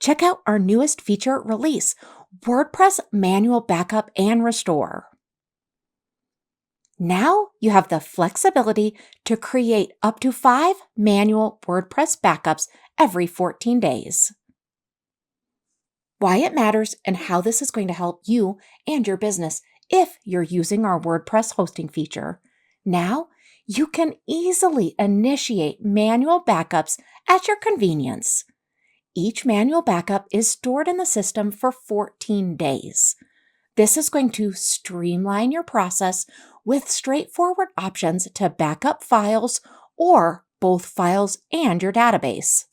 check out our newest feature release, WordPress Manual Backup and Restore. Now you have the flexibility to create up to 5 manual WordPress backups every 14 days. Why it matters and how this is going to help you and your business if you're using our WordPress hosting feature. Now you can easily initiate manual backups at your convenience. Each manual backup is stored in the system for 14 days. This is going to streamline your process with straightforward options to back up files or both files and your database.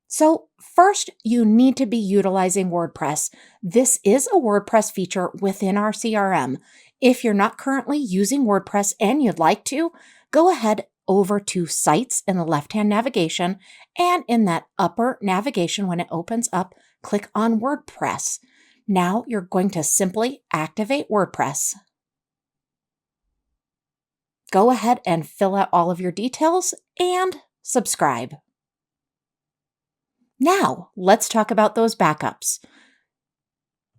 So first, you need to be utilizing WordPress. This is a WordPress feature within our CRM. If you're not currently using WordPress and you'd like to, go ahead over to Sites in the left-hand navigation, and in that upper navigation when it opens up, click on WordPress. Now you're going to simply activate WordPress. Go ahead and fill out all of your details and subscribe. Now, let's talk about those backups.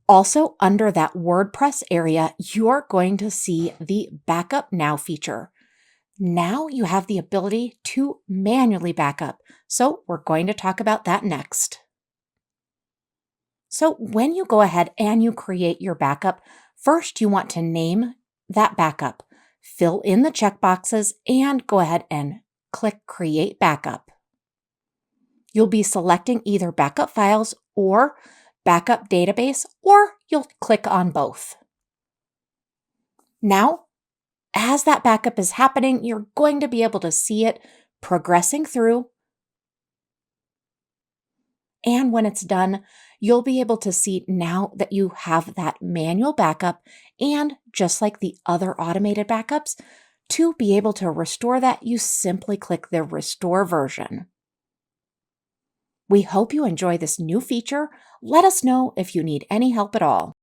Also, under that WordPress area, you're going to see the Backup Now feature. Now you have the ability to manually backup, so we're going to talk about that next. So when you go ahead and you create your backup, first you want to name that backup, fill in the checkboxes, and go ahead and click Create Backup. You'll be selecting either backup files or backup database, or you'll click on both. Now, as that backup is happening, you're going to be able to see it progressing through. And when it's done, you'll be able to see now that you have that manual backup, and just like the other automated backups, to be able to restore that, you simply click the Restore version. We hope you enjoy this new feature. Let us know if you need any help at all.